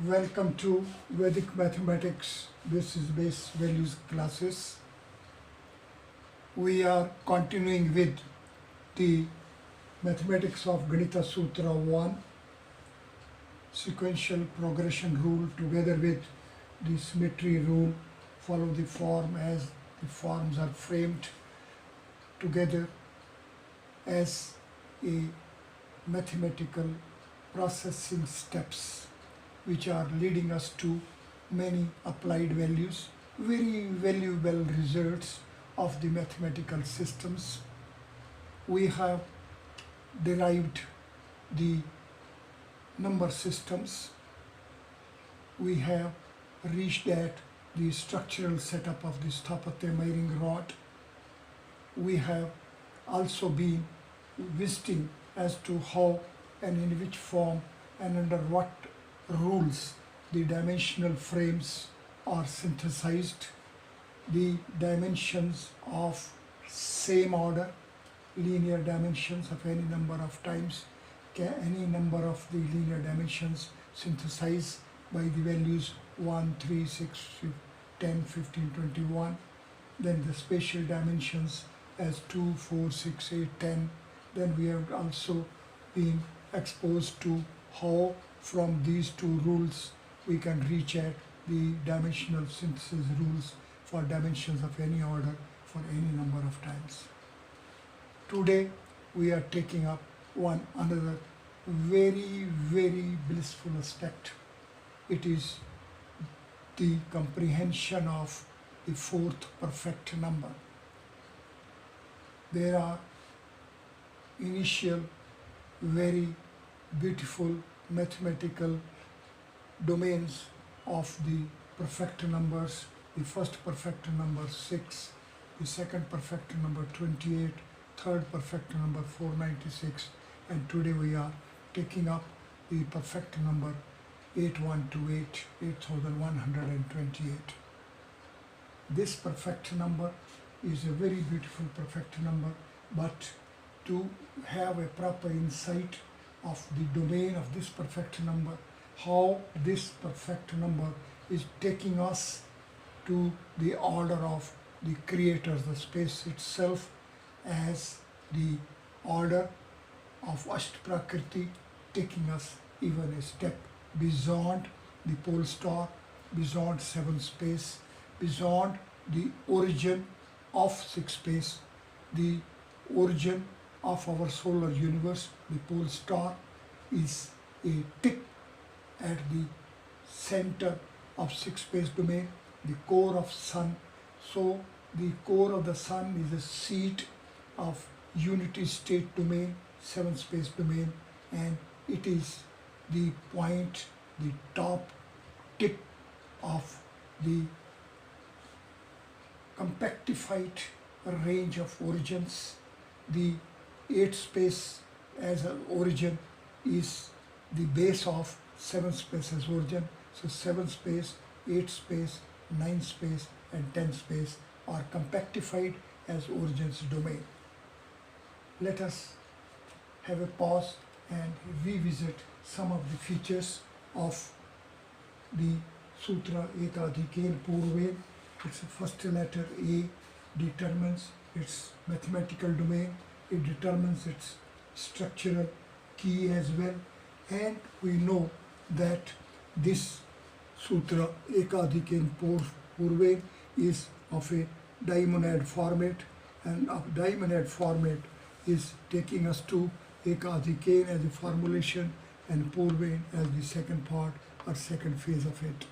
Welcome to Vedic Mathematics basis base values classes. We are continuing with the mathematics of Ganita Sutra 1 sequential progression rule together with the symmetry rule. Follow the form as the forms are framed together as a mathematical processing steps which are leading us to many applied values, very valuable results of the mathematical systems. We have derived the number systems. We have reached at the structural setup of the Sthapatya miring rod. We have also been visiting as to how and in which form and under what rules the dimensional frames are synthesized, the dimensions of same order, linear dimensions of any number of times, any number of the linear dimensions synthesized by the values 1, 3, 6, 10, 15, 21, then the spatial dimensions as 2, 4, 6, 8, 10. Then we have also been exposed to how from these two rules we can reach at the dimensional synthesis rules for dimensions of any order for any number of times. Today we are taking up another very blissful aspect. It is the comprehension of the fourth perfect number. There are initial very beautiful mathematical domains of the perfect numbers. The first perfect number 6, the second perfect number 28, third perfect number 496, and today we are taking up the perfect number 8128, 8128. This perfect number is a very beautiful perfect number, but to have a proper insight of the domain of this perfect number, how this perfect number is taking us to the order of the creators, the space itself as the order of Ashtprakriti, taking us even a step beyond the pole star, beyond seven space, beyond the origin of six space, the origin of our solar universe. The pole star is a tick at the center of six space domain, the core of sun. So the core of the sun is a seat of unity state domain, seven space domain, and it is the point, the top tip of the compactified range of origins. The 8 space as an origin is the base of 7 space as origin. So 7 space, 8 space, 9 space and 10 space are compactified as origins domain. Let us have a pause and revisit some of the features of the Sutra Ekadhikain Purvain. Its first letter A determines its mathematical domain, it determines its structural key as well, and we know that this Sutra Ekadhikain Purvain is of a dimonad format, and of dimonad format is taking us to Ekadhikain as a formulation and Purvain as the second part or second phase of it.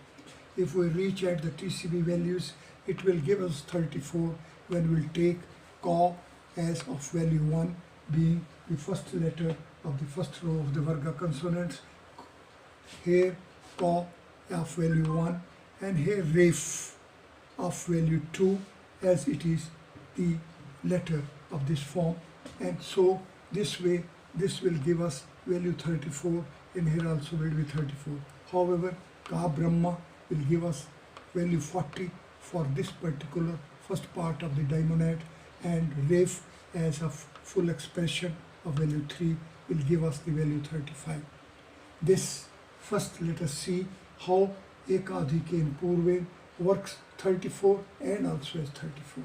If we reach at the TCB values, it will give us 34 when we'll take Ka as of value 1 being the first letter of the first row of the Varga consonants. Here Ka of value 1 and here Ref of value 2 as it is the letter of this form, and so this way this will give us value 34 and here also will be 34. However, Ka Brahma will give us value 40 for this particular first part of the dimonad, and Ref as a full expression of value 3 will give us the value 35. This first let us see how ekadhikeन पूर्वेन works 34 and also as 34.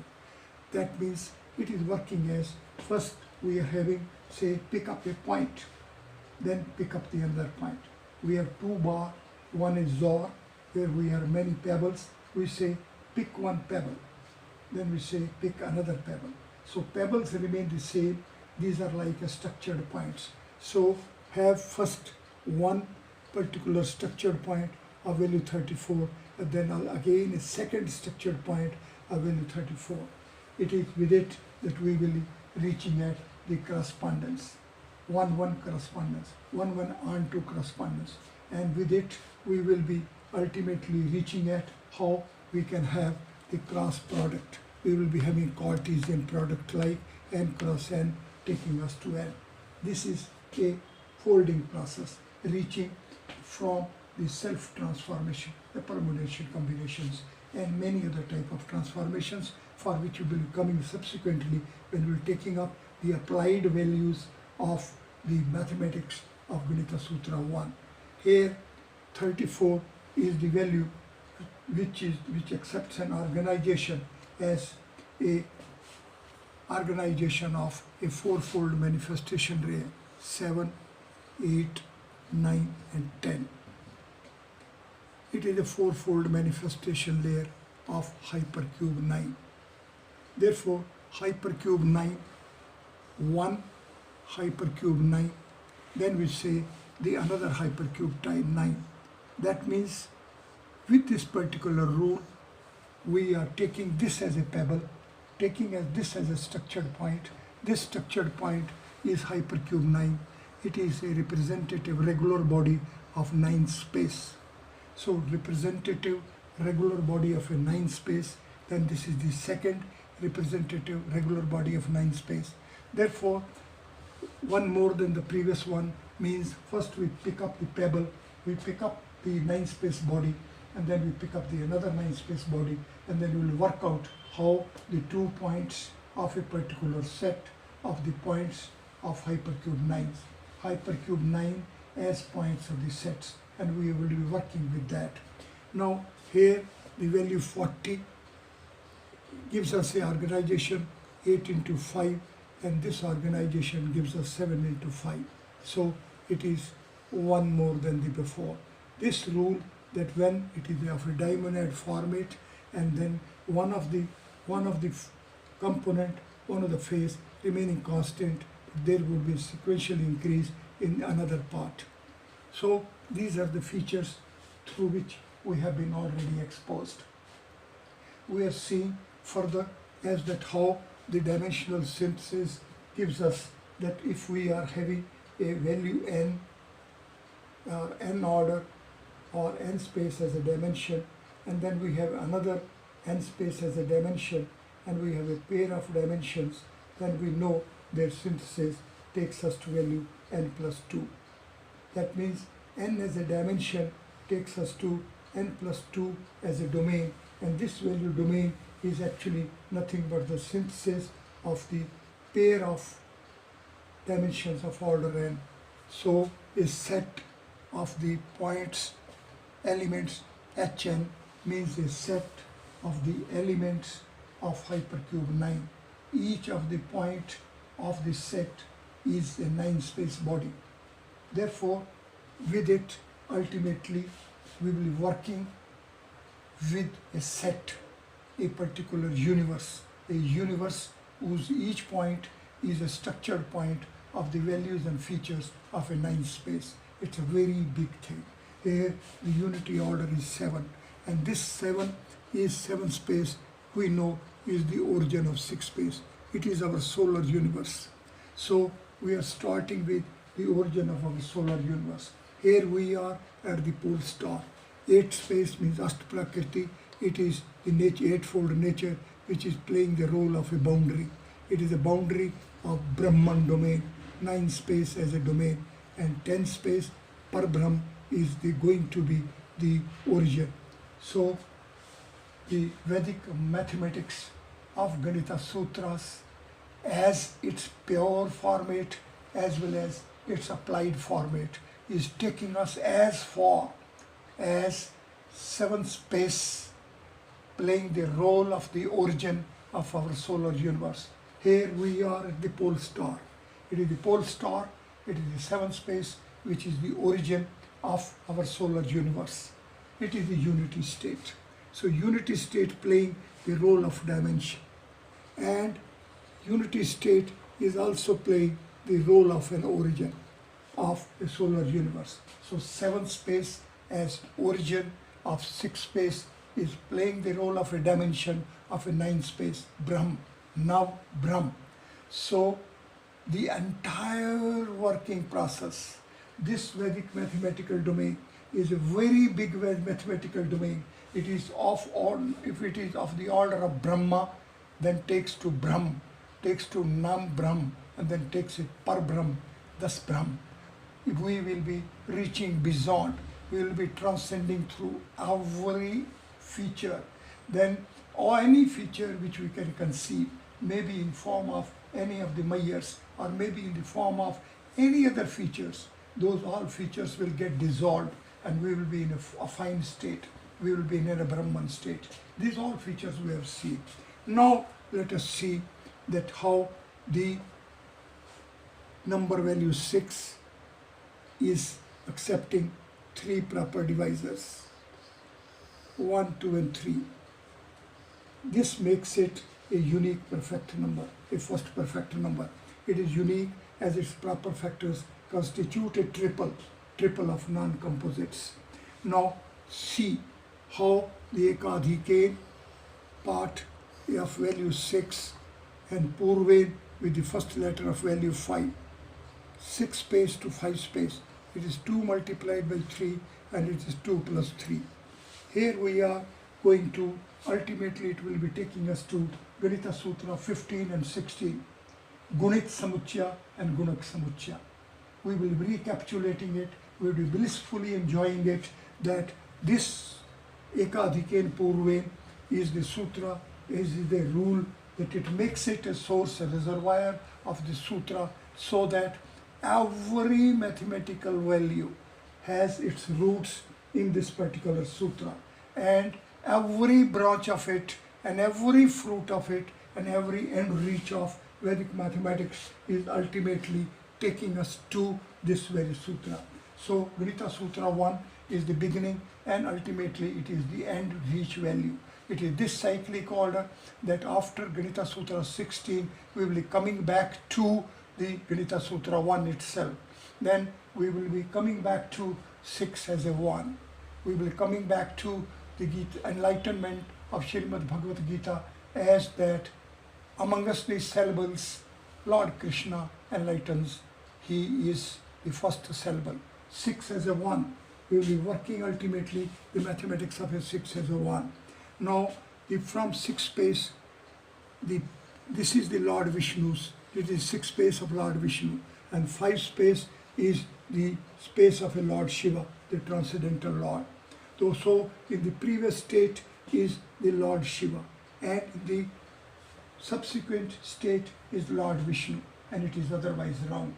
That means it is working as, first we are having, say, pick up a point, then pick up the another point. We have two bar, one is zor, where we have many pebbles. We say pick one pebble, then we say pick another pebble. So pebbles remain the same. These are like a structured points. So have first one particular structured point of value 34, and then again a second structured point of value 34. It is with it that we will be reaching at the correspondence, 1-1 correspondence, 1-1 onto correspondence, and with it we will be ultimately reaching at how we can have the cross product. We will be having Cartesian product like n cross n taking us to n. This is a folding process reaching from the self-transformation, the permutation combinations, and many other type of transformations for which we will be coming subsequently when we are taking up the applied values of the mathematics of Ganita Sutra 1. Here 34 is the value which accepts an organization as a organization of a fourfold manifestation ray, 7, 8, 9 and 10. It is a fourfold manifestation layer of hypercube 9. Therefore, hypercube 9, 1 hypercube 9, then we say the another hypercube type 9. That means with this particular rule, we are taking this as a pebble, taking this as a structured point. This structured point is hypercube 9. It is a representative regular body of 9 space. So representative regular body of a 9 space, then this is the second representative regular body of 9 space. Therefore, one more than the previous one means first we pick up the pebble, we pick up the 9 space body, and then we pick up the another 9 space body, and then we will work out how the 2 points of a particular set of the points of hypercube 9s. Hypercube 9 as points of the sets, and we will be working with that. Now here the value 40 gives us a organization 8 into 5, and this organization gives us 7 into 5. So it is one more than the before. This rule that when it is of a diamonid format, and then one of the component, one of the phase remaining constant, there would be sequential increase in another part. So these are the features through which we have been already exposed. We are seeing further as that how the dimensional synthesis gives us that if we are having a value n, or n order or n space as a dimension, and then we have another n space as a dimension, and we have a pair of dimensions, then we know their synthesis takes us to value n plus 2. That means n as a dimension takes us to n plus 2 as a domain, and this value domain is actually nothing but the synthesis of the pair of dimensions of order n. So a set of the points, elements Hn means a set of the elements of hypercube 9. Each of the point of the set is a 9 space body. Therefore, with it, ultimately, we will be working with a set, a particular universe, a universe whose each point is a structured point of the values and features of a 9 space. It's a very big thing. Here, the unity order is 7, and this 7 is 7 space, we know is the origin of 6 space. It is our solar universe. So we are starting with the origin of our solar universe. Here we are at the pole star. 8 space means Ashtaprakriti. It is the nature, eightfold nature, which is playing the role of a boundary. It is a boundary of Brahman domain, 9 space as a domain, and 10 space Parbrahm is going to be the origin. So the Vedic mathematics of Ganita Sutras as its pure format as well as its applied format is taking us as far as 7 space playing the role of the origin of our solar universe. Here we are at the pole star. It is the pole star, it is the 7th space, which is the origin of our solar universe. It is the unity state. So unity state playing the role of dimension, and unity state is also playing the role of an origin of the solar universe. So 7th space as origin of 6th space is playing the role of a dimension of a 9th space, Brahm, now Brahm. So the entire working process, this Vedic mathematical domain is a very big mathematical domain. It is if it is of the order of Brahma, then takes to Brahm, takes to Nam Brahm, and then takes it Par Brahm, thus Brahm. If we will be reaching beyond, we will be transcending through every feature, then or any feature which we can conceive, maybe in form of any of the mayas, or maybe in the form of any other features. Those all features will get dissolved and we will be in a fine state. We will be in a Brahman state. These all features we have seen. Now let us see that how the number value 6 is accepting 3 proper divisors, 1, 2 and 3. This makes it a unique perfect number, a first perfect number. It is unique as its proper factors constitute a triple of non-composites. Now see how the Ekadhikane part of value 6 and Purvain with the first letter of value 5, 6 space to 5 space. It is 2 multiplied by 3 and it is 2 plus 3. Here we are going to, ultimately it will be taking us to Ganita Sutra 15 and 16, Gunit Samuchya and Gunak Samuchya. We will be recapitulating it, we will be blissfully enjoying it, that this Ekadhikane Purvain is the sutra, is the rule, that it makes it a source, a reservoir of the sutra, so that every mathematical value has its roots in this particular sutra, and every branch of it and every fruit of it and every end reach of Vedic mathematics is ultimately taking us to this very sutra. So Ganita Sutra 1 is the beginning and ultimately it is the end reach value. It is this cyclic order that after Ganita Sutra 16 we will be coming back to the Ganita Sutra 1 itself. Then we will be coming back to 6 as a 1. We will be coming back to the enlightenment of Srimad Bhagavad Gita as that among us these syllables, Lord Krishna enlightens. He is the first syllable. 6 as a 1. We will be working ultimately the mathematics of a 6 as a 1. Now, from 6 space, this is the Lord Vishnu's. It is 6 space of Lord Vishnu, and 5 space is the space of a Lord Shiva, the transcendental Lord. So in the previous state is the Lord Shiva, and in the subsequent state is Lord Vishnu, and it is otherwise round.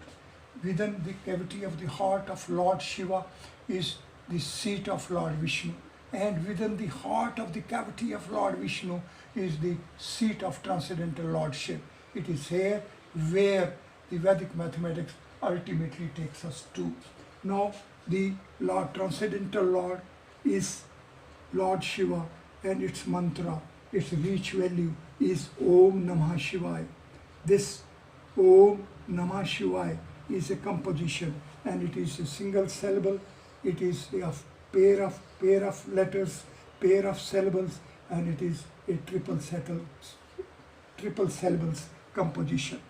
Within the cavity of the heart of Lord Shiva is the seat of Lord Vishnu, and within the heart of the cavity of Lord Vishnu is the seat of transcendental Lordship. It is here where the Vedic mathematics ultimately takes us to. Now the Lord, transcendental Lord, is Lord Shiva, and its mantra, its reach value is Om Namah Shivaya. This Om Namah Shivaya is a composition, and it is a single syllable. It is a pair of letters, pair of syllables, and it is a triple syllables composition.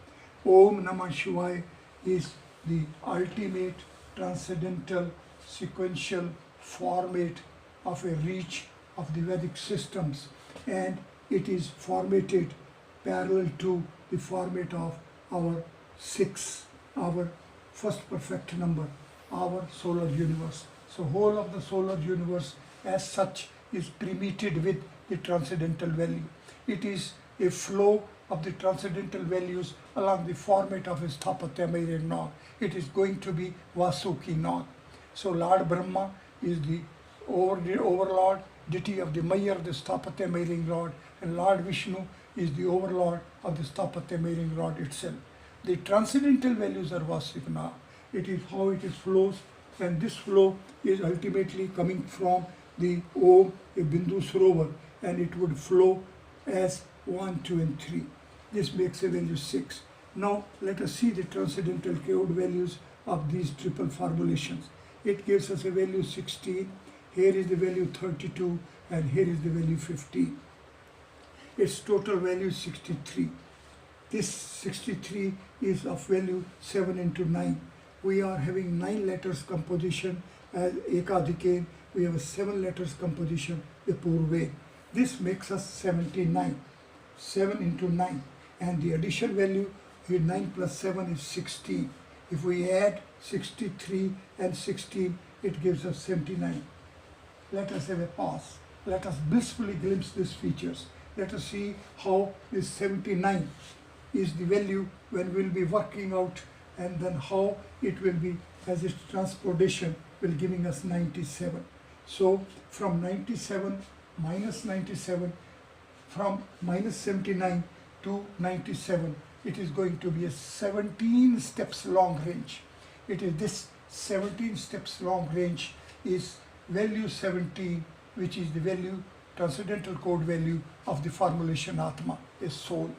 Om Namah Shivaya is the ultimate transcendental sequential format of a reach of the Vedic systems, and it is formatted parallel to the format of our 6, our first perfect number, our solar universe. So whole of the solar universe as such is permeated with the transcendental value. It is a flow of the transcendental values along the format of a Sthapatya Maurya Nog. It is going to be Vasuki Nog. So Lord Brahma is the over the overlord, deity of the Mayor, the Stapatya measuring rod, and Lord Vishnu is the overlord of the Stapatya measuring rod itself. The transcendental values are Vasipana. It is how it is flows, and this flow is ultimately coming from the Om, a Bindu Sarovar, and it would flow as 1, 2, and 3. This makes a value 6. Now let us see the transcendental code values of these triple formulations. It gives us a value 16, here is the value 32, and here is the value 15. Its total value is 63. This 63 is of value 7 into 9. We are having 9 letters composition as Ekadikane. We have a 7 letters composition, the Purve. This makes us 79. 7 into 9. And the addition value is 9 plus 7 is 16. If we add 63 and 16, it gives us 79. Let us have a pause. Let us blissfully glimpse these features. Let us see how this 79 is the value when we will be working out, and then how it will be as its transportation will giving us 97. So from 97 minus 97, from minus 79 to 97, it is going to be a 17 steps long range. It is this 17 steps long range is value 17, which is the value, transcendental code value of the formulation Atma, a soul.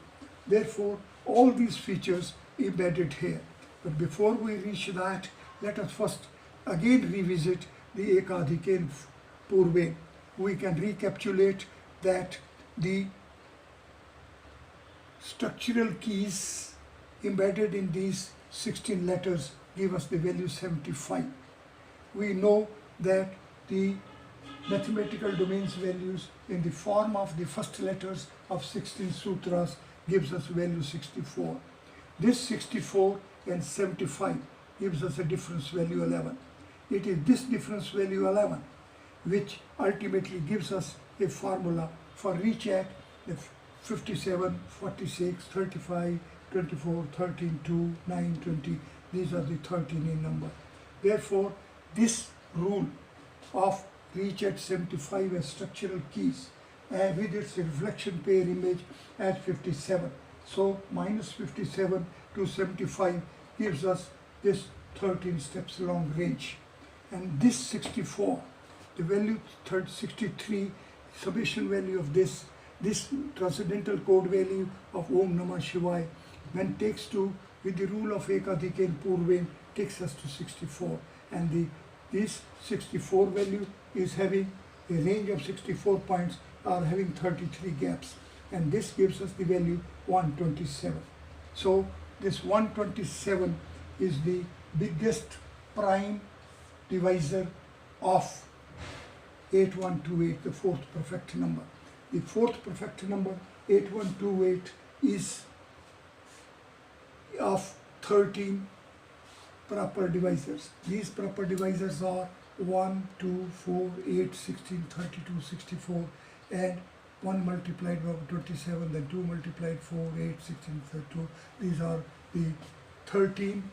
Therefore, all these features embedded here. But before we reach that, let us first again revisit the Ekadikane Purve. We can recapitulate that the structural keys embedded in these 16 letters give us the value 75. We know that the mathematical domains values in the form of the first letters of 16 sutras gives us value 64. This 64 and 75 gives us a difference value 11. It is this difference value 11 which ultimately gives us a formula for reach at the 57, 46, 35, 24, 13, 2, 9, 20. These are the 13 in number. Therefore, this rule of reach at 75 as structural keys with its reflection pair image at 57. So minus 57 to 75 gives us this 13 steps long range. And this 64, the value 63, summation value of this transcendental code value of Om Namah Shivaya, when takes to with the rule of Ekadikane Purve, takes us to 64. And this 64 value is having a range of 64 points, are having 33 gaps, and this gives us the value 127. So this 127 is the biggest prime divisor of 8128, the fourth perfect number. The fourth perfect number 8128 is of 13 proper divisors. These proper divisors are 1, 2, 4, 8, 16, 32, 64, and 1 multiplied by 27, then 2 multiplied 4, 8, 16, 32. These are the 13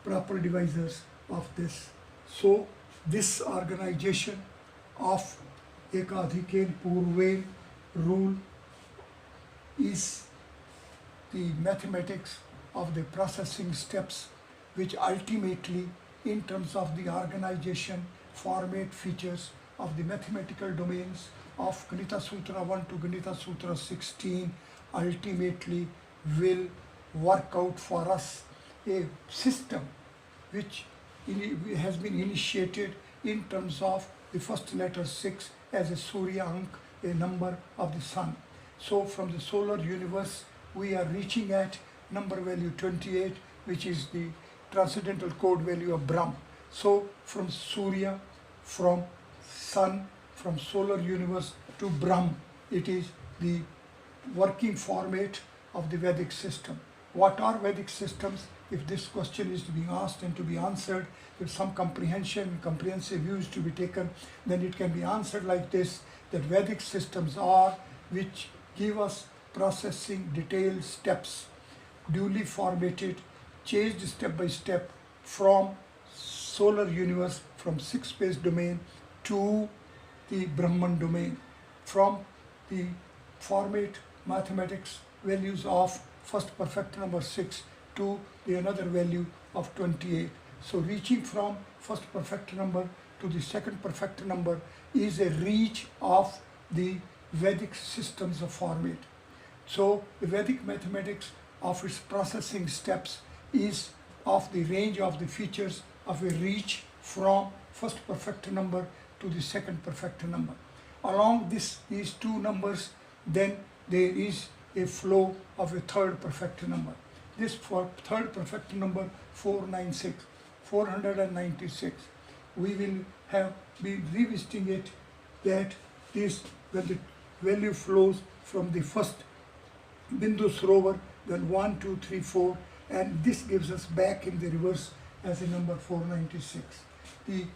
proper divisors of this. So this organization of Ekadikane Purve rule is the mathematics of the processing steps, which ultimately, in terms of the organization, format features of the mathematical domains of Ganita Sutra 1 to Ganita Sutra 16, ultimately will work out for us a system which has been initiated in terms of the first letter 6 as a Surya Ank, a number of the sun. So from the solar universe, we are reaching at number value 28, which is the transcendental code value of Brahm. So from Surya, from sun, from solar universe to Brahm, it is the working format of the Vedic system. What are Vedic systems? If this question is to be asked and to be answered with some comprehensive views to be taken, then it can be answered like this, that Vedic systems are which give us processing detailed steps, duly formatted, changed step by step from solar universe, from 6 space domain to the Brahman domain from the format mathematics values of first perfect number 6 to the another value of 28. So reaching from first perfect number to the second perfect number is a reach of the Vedic systems of format. So the Vedic mathematics of its processing steps is of the range of the features of a reach from first perfect number to the second perfect number. Along these two numbers, then there is a flow of a third perfect number. This for third perfect number 496, we will be revisiting it, that this when the value flows from the first Bindu Sarovar, then 1, 2, 3, 4, and this gives us back in the reverse as a number 496. The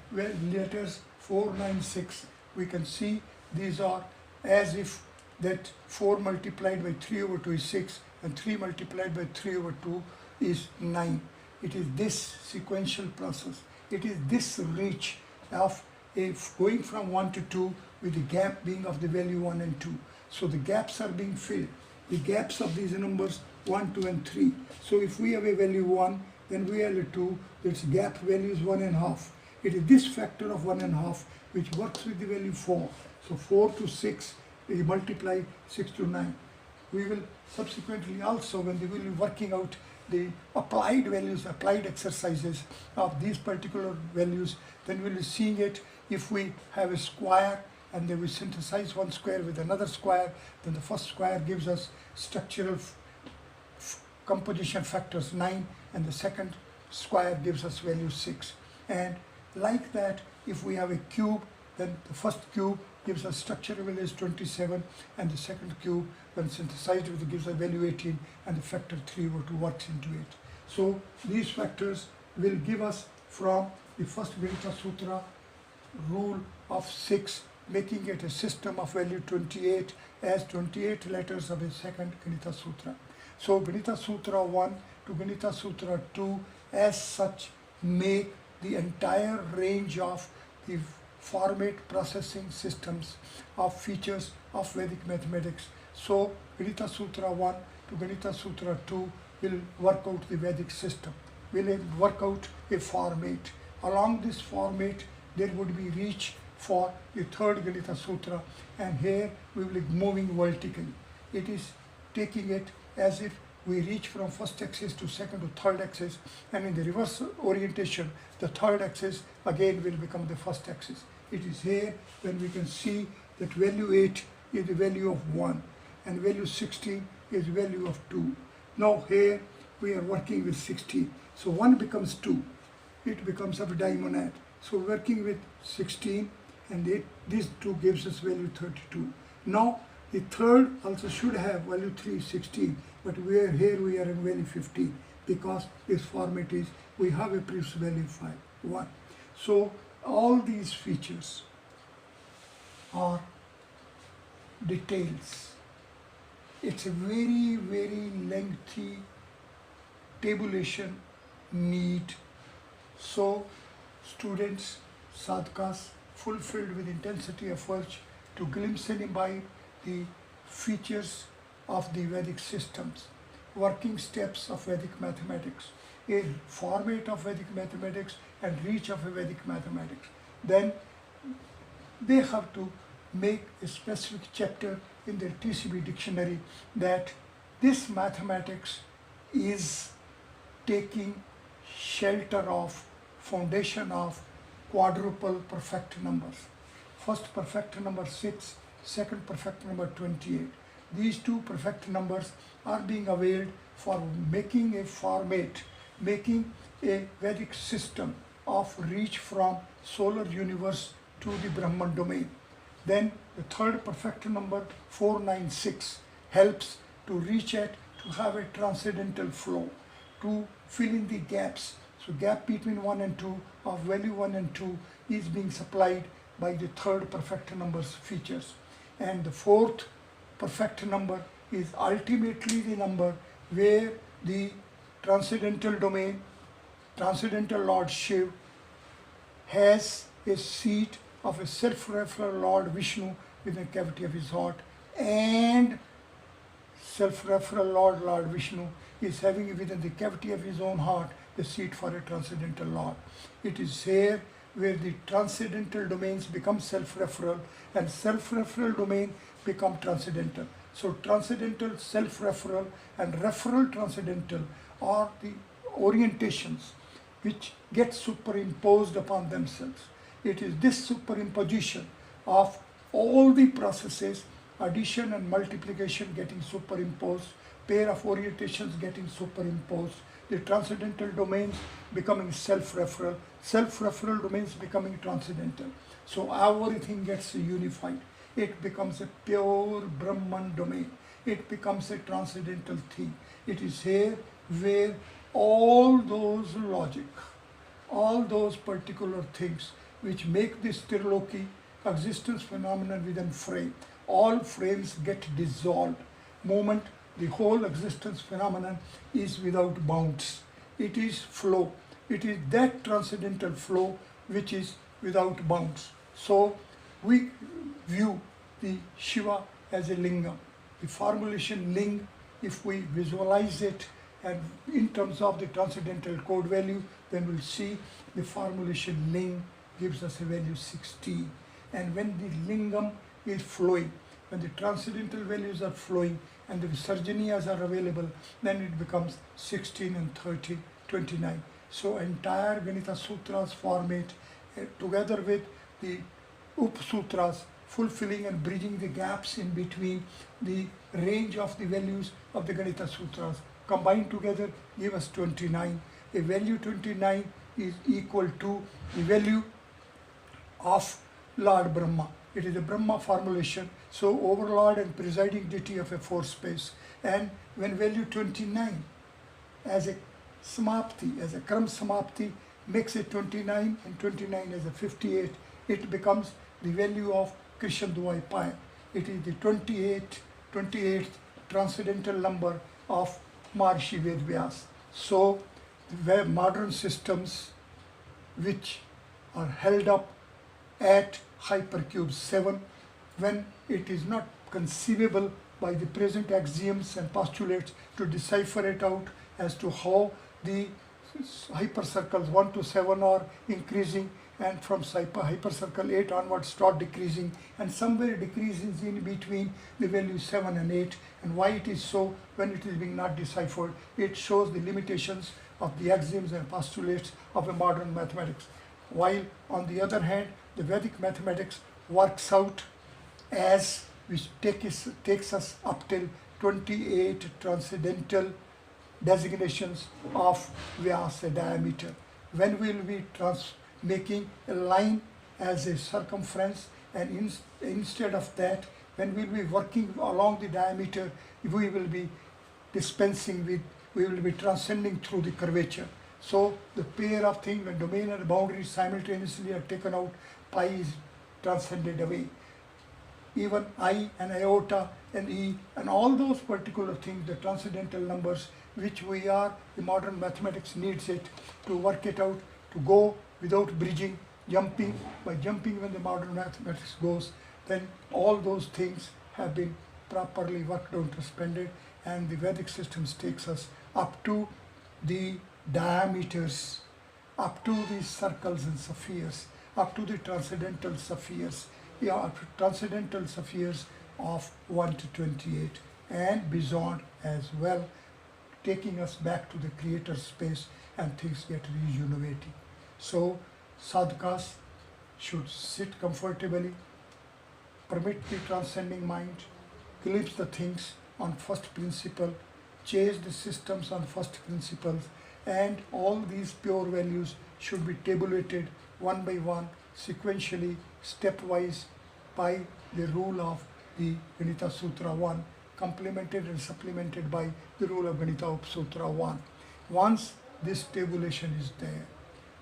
letters 496, we can see these are as if that 4 multiplied by 3 over 2 is 6 and 3 multiplied by 3 over 2 is 9. It is this sequential process. It is this reach of going from 1 to 2 with the gap being of the value 1 and 2. So the gaps are being filled. The gaps of these numbers 1, 2 and 3. So if we have a value 1, then we have a 2, its gap value is 1.5. It is this factor of 1.5 which works with the value 4. So 4 to 6, we multiply 6 to 9. We will subsequently also, when we will be working out the applied values, applied exercises of these particular values, then we will be seeing it if we have a square and then we synthesize one square with another square, then the first square gives us structural composition factors 9 and the second square gives us value 6. And like that, if we have a cube, then the first cube gives us structural value is 27 and the second cube when synthesized with gives a value 18 and the factor 3 over 2 works into it. So these factors will give us from the first Ganita Sutra rule of 6, making it a system of value 28 as 28 letters of a second Ganita Sutra. So Ganita Sutra 1 to Ganita Sutra 2 as such make the entire range of the format processing systems of features of Vedic mathematics. So Ganita Sutra 1 to Ganita Sutra 2 will work out the Vedic system, will work out a format. Along this format there would be reach for the third Ganita Sutra, and here we will be moving vertically. It is taking it as if we reach from first axis to second to third axis, and in the reverse orientation the third axis again will become the first axis. It is here when we can see that value 8 is the value of 1 and value 16 is value of 2. Now here we are working with 16. So 1 becomes 2. It becomes a dimonad. So working with 16 and this 2 gives us value 32. Now the third also should have value 3, 16, but here we are in value 15 because this format is we have a previous value 5, 1. So all these features are details. It's a very, very lengthy tabulation need. So students, sadhakas, fulfilled with intensity efforts to glimpse and imbibe the features of the Vedic systems, working steps of Vedic mathematics, a format of Vedic mathematics and reach of a Vedic mathematics. Then they have to make a specific chapter in their TCB dictionary that this mathematics is taking shelter of, foundation of quadruple perfect numbers. First perfect number 6, second perfect number 28. These two perfect numbers are being availed for making a format, making a Vedic system of reach from solar universe to the Brahman domain. Then the third perfect number 496 helps to reach it, to have a transcendental flow, to fill in the gaps. So gap between 1 and 2 of value 1 and 2 is being supplied by the third perfect number's features. And the fourth perfect number is ultimately the number where the transcendental domain, transcendental Lord Shiv has a seat of a self-referral Lord Vishnu within the cavity of his heart, and self-referral Lord Vishnu is having within the cavity of his own heart the seat for a transcendental Lord. It is here where the transcendental domains become self-referral and self-referral domain become transcendental. So transcendental self-referral and referral transcendental are the orientations which get superimposed upon themselves. It is this superimposition of all the processes, addition and multiplication getting superimposed, pair of orientations getting superimposed, the transcendental domains becoming self-referral, self-referral domains becoming transcendental. So everything gets unified. It becomes a pure Brahman domain. It becomes a transcendental thing. It is here where all those logic, all those particular things which make this Triloki existence phenomenon within frame, all frames get dissolved. Moment the whole existence phenomenon is without bounds. It is flow. It is that transcendental flow which is without bounds. So we view the Shiva as a lingam. The formulation ling, if we visualize it and in terms of the transcendental code value, then we'll see the formulation ling gives us a value 16. And when the lingam is flowing, when the transcendental values are flowing and the Visarjaniyas are available, then it becomes 16 and 30, 29. So entire Ganita Sutras format together with the Up Sutras fulfilling and bridging the gaps in between the range of the values of the Ganita Sutras combined together give us 29. A value 29 is equal to the value of Lord Brahma. It is a Brahma formulation, so overlord and presiding deity of a fourth space. And when value 29 as a samapti, as a kram samapti, makes it 29 and 29 as a 58, it becomes the value of Krishna Dvaipaya. It is the 28th transcendental number of Maharishi Vedvyas. So the modern systems which are held up at hypercube 7, when it is not conceivable by the present axioms and postulates to decipher it out as to how the hypercircles 1 to 7 are increasing and from hypercircle 8 onwards start decreasing, and somewhere decreases in between the value 7 and 8. And why it is so when it is being not deciphered? It shows the limitations of the axioms and postulates of a modern mathematics. While on the other hand, the Vedic mathematics works out as which takes us up till 28 transcendental designations of Vyasa diameter. When we will be making a line as a circumference, and instead of that, when we will be working along the diameter, we will be dispensing with, we will be transcending through the curvature. So the pair of things, when domain and boundary simultaneously are taken out, pi is transcended away. Even I and iota and e and all those particular things, the transcendental numbers which we are, the modern mathematics needs it to work it out, to go without bridging, jumping. By jumping when the modern mathematics goes, then all those things have been properly worked out, suspended, and the Vedic systems takes us up to the diameters, up to the circles and spheres, up to the transcendental spheres, transcendental spheres of 1 to 28 and beyond as well, taking us back to the creator space, and things get rejuvenating. So sadhakas should sit comfortably, permit the transcending mind, glimpse the things on first principle, chase the systems on first principles, and all these pure values should be tabulated one by one, sequentially, stepwise, by the rule of the Ganita Sutra 1, complemented and supplemented by the rule of Ganita Up Sutra 1. Once this tabulation is there,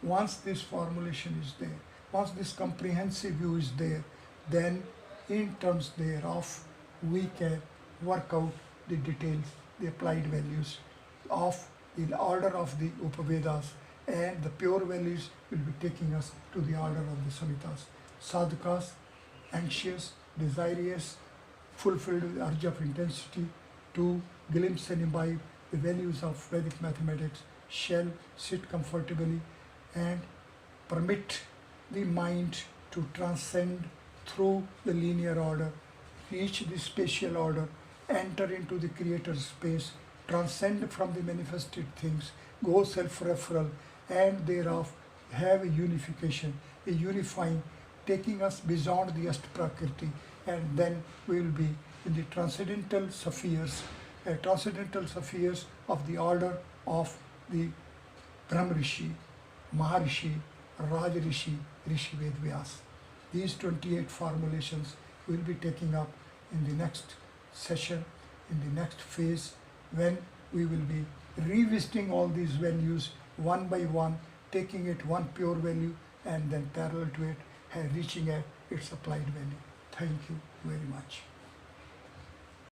once this formulation is there, once this comprehensive view is there, then in terms thereof we can work out the details, the applied values of the order of the Upavedas, and the pure values will be taking us to the order of the Samhitas. sadhakas, anxious, desirous, fulfilled with urge of intensity, to glimpse and imbibe the values of Vedic mathematics, shall sit comfortably and permit the mind to transcend through the linear order, reach the spatial order, enter into the creator's space, transcend from the manifested things, go self-referral, and thereof have a unification, a unifying, taking us beyond the Prakriti, and then we will be in the transcendental spheres of the order of the Brahma Rishi, Maharishi, Rajrishi, Rishi Vedvyas. These 28 formulations we will be taking up in the next session, in the next phase, when we will be revisiting all these values one by one, taking it one pure value and then parallel to it, reaching at its applied value. Thank you very much.